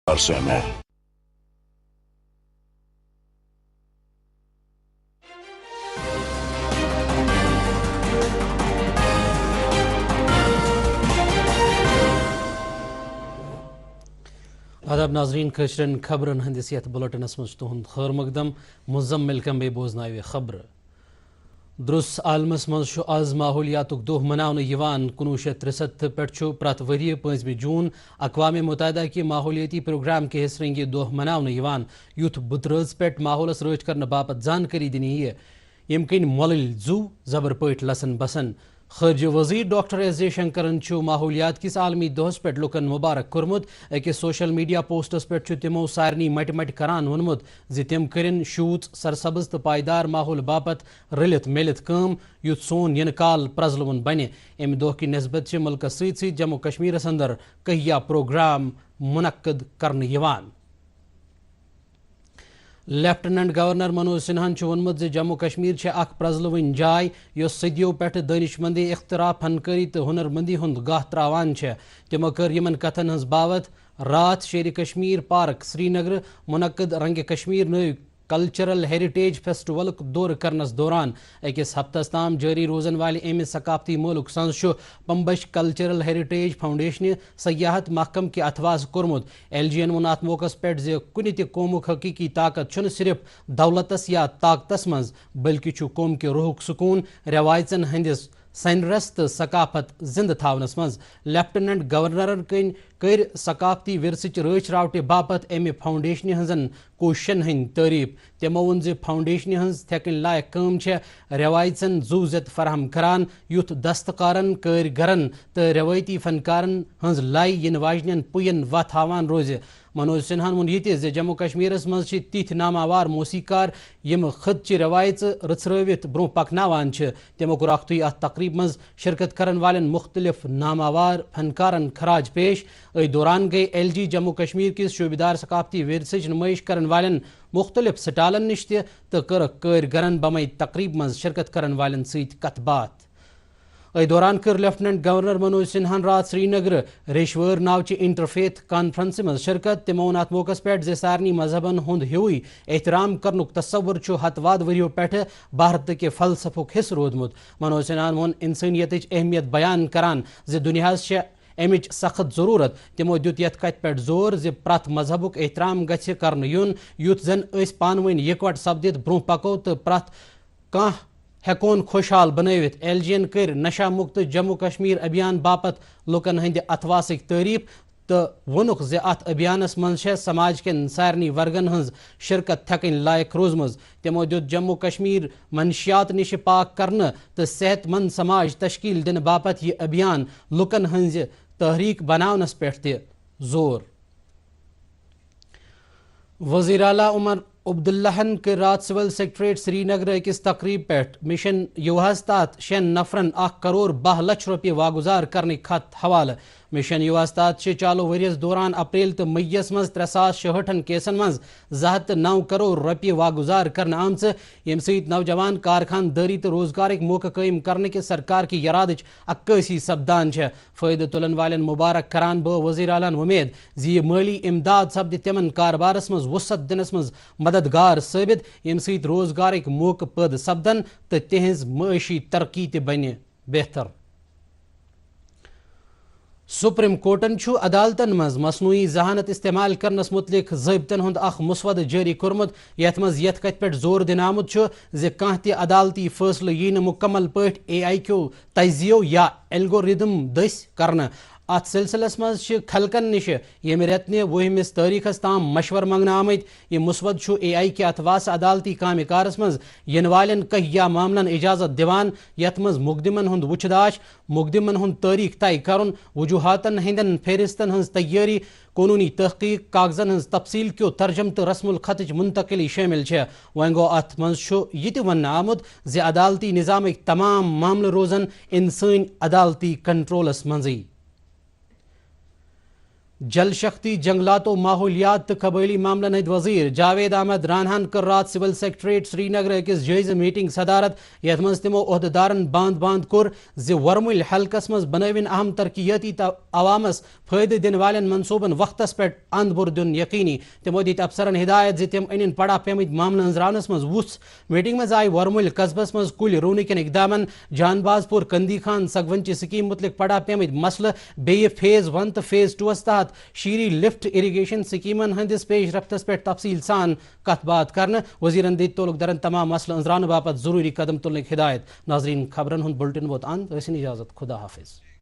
عرصے میں آداب ناظرین کشرن خبرن ہندس یت بلٹنس مز تہد خیر مقدم مزمل کمبے بوزنائے خبر درس عالمس مز آز ماحولیات دہ مناونہ 1963 پہ پرت وری 5 جون اقوام متحدہ کہ ماحولیاتی پروگرام کے حصہ یہ دہ مناونہ یوتھ بترز پہ ماحولس رچ کرنے باپت زانکاری دنی یم کن مولل زو زبر پٹ لسن بسن خارجہ وزیر ڈاکٹر ایس جے شنکرن ماحولیات کس عالمی دہس پہ لکن مبارک کورمت اکس سوشل میڈیا پوسٹس پہ تمو سارنی مٹ مٹ کران ونمت زِ تم کرن شوژ سرسبز تو پائیدار ماحول باپت رلت ملت کام یُتھ سون ین کال پرزلون بنہ امہ دہ کہ نسبت ملکس ست جموں کشمیرس اندر کہیا پروگرام منعقد کرنے یوان لیفٹیننٹ گورنر منوج سنہان وونمت زِ جموں کشمیر اخ پرزلوٕنۍ جاے یۄس صدیو پٮ۪ٹھ دانش مندی اختراع فنکاری تو ہنر مندی ہند گاہ تراوان تمو کر یمن کتھن ہنز باوت رات شیر کشمیر پارک سری نگر منعقد رنگ کشمیر نو کلچرل ہیریٹیج فیسٹول دور کرنس دوران اکس ہفتس تام جاری روزن والے امہ ثقافتی مولک سنز پمبش کلچرل ہیریٹیج فاؤنڈیشن سیاحت محکم کے اتواز کورمت ایل جی وون ات موقع پہ کن تہ قومک حقیقی طاقت صرف دولتس یا طاقتس مز بلکہ قوم کے روحک سکون روایتن ہندس سنرس تو ثقافت زندہ تھونس مز لیفٹیننٹ گورنرن کر ثقافتی ورثچ رچ راوٹہ باپت امہ فاؤنڈیشن ہنزن کوششن ہند تعریف تمو وون زِ فاؤنڈیشن ہنز تھکن لائق کام روایتن زو زت فراہم کران یُتھ دستکارن کارگرن تو روایتی فنکارن ہنز لائی ین واجنین پوین وت ہاوان روز منوج سنہان وون یہ زِ جموں کشمیرس مز تِتھ ناماوار موسیقار یم خطچہ روایت رژھرٲوِتھ برو پکناوان تمو کور اختوی ات تقریب مز شرکت کرن والن مختلف ناماوار فنکارن خراج پیش دوران گئی ایل جی جموں کشمیر کس شوبیدار ثقافتی ورثچ نمائش کرن والن مختلف سٹالن نش تہ کرک کارگرن بمے تقریب مز شرکت کرن والن ست کت بات دوران کر لیفٹیننٹ گورنر منوج سنہان رات سری نگر ریشور ناوچہ انٹرفیتھ کانفرنس مز شرکت تمو ون ات موقع پہ زِ سارنی مذہبن ہند ہوئی احترام کرنک تصور ہتھ واد وریو پہ بھارت کے فلسفک حصہ رودمت منوج سنہان وون انسانیت اہمیت بیان کران زِ دنیاہس امچ سخت ضرورت تمو دیت یت کت پہ زور زِ پرت مذہبک احترام گژھِ کرنہٕ یُن یُتھ زن أسۍ پانہٕ ؤنۍ یکوٹ سپدِتھ برونٛہہ پکو تہٕ پرٛٮ۪تھ کانٛہہ ہیکون خوشحال بنٲوِتھ ایل جی ین کٔرۍ نشہ مُکت جموں کشمیر ابھیان باپت لُکن ہٕنٛدِ اتھواسٕکۍ تعریف تو وونُکھ زِ اتھ ابھیانس منٛز سماج کٮ۪ن سارنٕے ورگن ہٕنٛز شرکت تھکن لائق روزمٕژ تمو دیُت جموں کشمیر منشیات نش پاک کرنہٕ تہٕ صحت مند سماج تشکیل دنہٕ باپت یہ ابھیان لُکن ہٕنٛزِ تحریک بناونس پٮ۪ٹھ تہِ زور وزیر اعلیٰ عمر عبداللہن کر رات سول سیکٹریٹ سری نگر اکس تقریب پہ مشن یوہس تحت 6 نفرن 1 کروڑ 12 لچھ روپیہ واگزار کرنے خط حوالہ مشن یوہس تحت چالو ورس دوران اپریل تو مئیس مز 366 کیسن مز 209 کروڑ روپیہ واگزار کرنے آمژ یم سۭتۍ نوجوان کارخان داری تو روزگارک موقع قائم کرنے کے سرکار کی ارادچ عکاسی سپدان فائدہ تلن والن مبارک کران بہ وزیر اعلیٰ ومید زِ یہ مالی امداد سپدِ تمن کاربارس مز وسعت دنس مز مددگار ثابت یم سۭتۍ روزگارک موقع پٲدٕ سپدن تو تہذ معاشی ترقی تہ بنہ بہتر سپریم کورٹن عدالتن مز مصنوعی ذہانت استعمال کرنس متعلق ضابطن ہند اخ مسودہ جاری کورمت یت مز یت کت پہ زور دن آمت زِ کانٛہہ تہِ عدالتی فٲصلہٕ یی نہٕ مکمل پٲٹھۍ اے آئی کیو تجزیو یا ایلگورتھم دٔسۍ کرنہٕ ات سلسلس مز خلقن نش یمہ رتنہ 20 تاریخس تام مشور منگنہ آمت یہ مسود اے آئی کے اتواس عدالتی کامہ کارس مز ین والن کہیا معاملن اجازت دیوان یت مز مقدمن ہند وچھداش مقدمن ہند تاریخ طے کرن وجوہاتن ہندن فہرستن ہنز تیاری قانونی تحقیق کاغذن ہنز تفصیل کیو ترجم تو رسم الخطچ منتقلی شامل وۄنۍ گوٚو اتھ منٛز یہ تہِ وننہٕ آمُت زِ عدالتی نظامٕکۍ تمام معاملہٕ روزن انسٲنی عدالتی کنٹرولس منٛزٕے جل شختی جنگلات و ماحولیات تو قبائلی معاملن ہند وزیر جاوید احمد رانہن کر رات سول سیکٹریٹ سری نگر اکس جائزہ میٹنگ صدارت یت مز تمو عہدیدارن باند کور ورمل حلقس مز بنوین اہم ترقیاتی عوامس فائدہ دن والن منصوبن وقتس پہ اند بر دن یقینی تمو دت افسرن ہدایت زِ تم ان پڑا پیمت معاملہ ہنزراونس مز وُژھ میٹنگ مز آئی ورمل قصبس مز کل رونہ کن اقدامن جان باز پور کندی خان سگونچہ سکیم متعلق پڑا پیمت مسئلہ بیہ فیز 1 تو فیز 2 تحت شیری لفٹ اریگیشن سکیمن ہندس پیش رفتس پہ تفصیل سان کت بات کرنے وزیرن دت تعلق درن تمام مسئلہ انزران باپت ضروری قدم تلنک ہدایت. ناظرین خبرن ہند بلٹن ووت اند اجازت خدا حافظ.